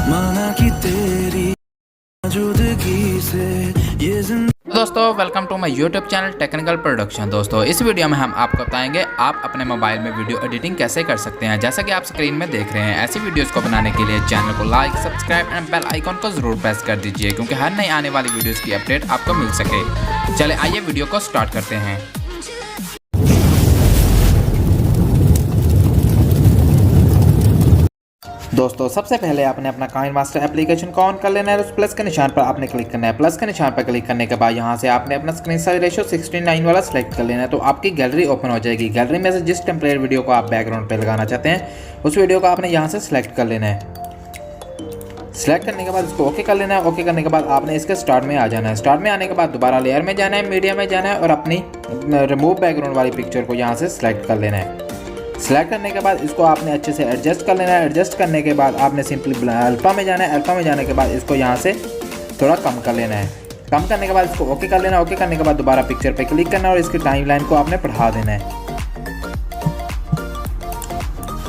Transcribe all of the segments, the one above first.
माना कि तेरी मौजूदगी से ये दोस्तों welcome to my YouTube channel Technical Production. दोस्तों इस वीडियो में हम आपको बताएंगे आप अपने मोबाइल में वीडियो एडिटिंग कैसे कर सकते हैं। जैसा कि आप स्क्रीन में देख रहे हैं, ऐसी वीडियोस को बनाने के लिए चैनल को like, subscribe and bell icon को जरूर प्रेस कर दीजिए, क्योंकि हर नई आने वाली वीडियोस की अपडेट आपको मिल सके। चले आइए वीडियो को स्टार्ट करते हैं। दोस्तों सबसे पहले आपने अपना काइनमास्टर एप्लीकेशन को ऑन कर लेना है। उस प्लस के निशान पर आपने क्लिक करना है। प्लस के निशान पर क्लिक करने के बाद यहाँ से आपने अपना स्क्रीन साइज रेशियो 16:9 वाला सेलेक्ट कर लेना है, तो आपकी गैलरी ओपन हो जाएगी। गैलरी में से जिस टेम्पलेट वीडियो को आप बैकग्राउंड पे लगाना चाहते हैं उस वीडियो को आपने यहाँ से सिलेक्ट कर लेना है। सेलेक्ट करने के बाद इसको ओके कर लेना है। ओके करने के बाद आपने इसके स्टार्ट में आ जाना है। स्टार्ट में आने के बाद दोबारा लेयर में जाना है, मीडिया में जाना है और अपनी रिमूव बैकग्राउंड वाली पिक्चर को यहाँ से सिलेक्ट कर लेना है। सेलेक्ट करने के बाद इसको आपने अच्छे से एडजस्ट कर लेना है। एडजस्ट करने के बाद आपने सिंपली अल्फा में जाना है। अल्फा में जाने के बाद इसको यहाँ से थोड़ा कम कर लेना है। कम करने के बाद इसको ओके कर लेना है। ओके करने के बाद दोबारा पिक्चर पे क्लिक करना है और इसकी टाइमलाइन को आपने बढ़ा देना है।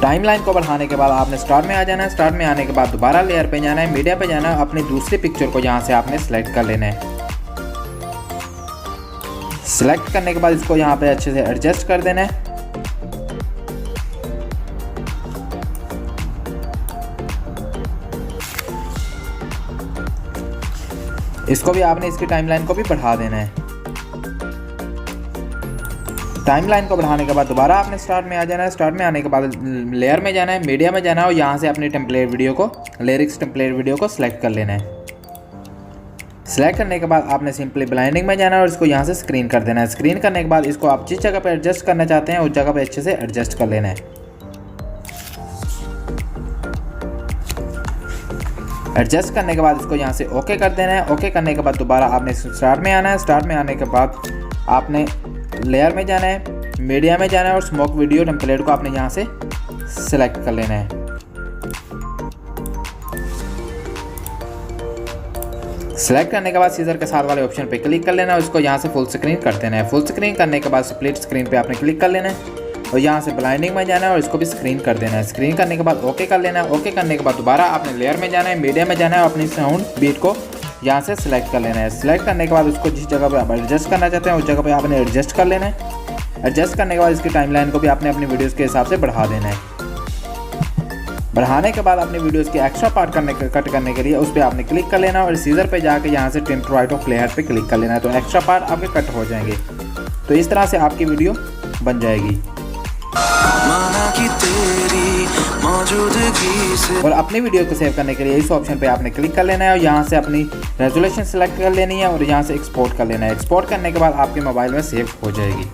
टाइमलाइन को बढ़ाने के बाद आपने स्टार्ट में आ जाना है। स्टार्ट में आने के बाद दोबारा लेयर पे जाना है, मीडिया पे जाना है, अपनी दूसरी पिक्चर को यहाँ से आपने सेलेक्ट कर लेना है। सेलेक्ट करने के बाद इसको यहाँ पे अच्छे से एडजस्ट कर देना है। इसको भी आपने इसकी टाइमलाइन को भी बढ़ा देना है। टाइमलाइन को बढ़ाने के बाद दोबारा आपने स्टार्ट में आ जाना है। स्टार्ट में आने के बाद लेयर में जाना है, मीडिया में जाना है और यहाँ से अपनी टेम्पलेट वीडियो को लिरिक्स टेम्पलेट वीडियो को सिलेक्ट कर लेना है। सिलेक्ट करने के बाद आपने सिंपली ब्लाइंडिंग में जाना है और इसको यहाँ से स्क्रीन कर देना है। स्क्रीन करने के बाद इसको आप जिस जगह पर एडजस्ट करना चाहते हैं उस जगह पर अच्छे से एडजस्ट कर लेना है। एडजस्ट करने के बाद इसको यहाँ से ओके कर देना है। ओके करने के बाद दोबारा आपने स्टार्ट में आना है। स्टार्ट में आने के बाद आपने लेयर में जाना है, मीडिया में जाना है और स्मोक वीडियो टेम्पलेट को आपने यहाँ से सिलेक्ट कर लेना है। सिलेक्ट करने के बाद सीजर के साथ वाले ऑप्शन पे क्लिक कर लेना है। उसको यहाँ से फुल स्क्रीन कर देना है। फुल स्क्रीन करने के बाद स्प्लिट स्क्रीन पे आपने क्लिक कर लेना है और यहाँ से ब्लाइंडिंग में जाना है और इसको भी स्क्रीन कर देना है। स्क्रीन करने के बाद ओके कर लेना है। ओके करने के बाद दोबारा आपने लेयर में जाना है, मीडिया में जाना है और अपनी साउंड बीट को यहाँ से सिलेक्ट कर लेना है। सिलेक्ट करने के बाद उसको जिस जगह पे आप एडजस्ट करना चाहते हैं उस जगह पे आपने एडजस्ट कर लेना है। एडजस्ट करने के बाद इसकी टाइमलाइन को भी आपने अपनी वीडियोज़ के हिसाब से बढ़ा देना है। बढ़ाने के बाद अपनी वीडियोज़ के एक्स्ट्रा पार्ट कट करने के लिए उस पर आपने क्लिक कर लेना और सीजर पे जाके यहाँ से trim to right of layer पे क्लिक कर लेना है, तो एक्स्ट्रा पार्ट आपके कट हो जाएंगे। तो इस तरह से आपकी वीडियो बन जाएगी। माना कि तेरी मौजूदगी से। और अपनी वीडियो को सेव करने के लिए इस ऑप्शन पे आपने क्लिक कर लेना है और यहाँ से अपनी रेजोल्यूशन सेलेक्ट कर लेनी है और यहाँ से एक्सपोर्ट कर लेना है। एक्सपोर्ट करने के बाद आपके मोबाइल में सेव हो जाएगी।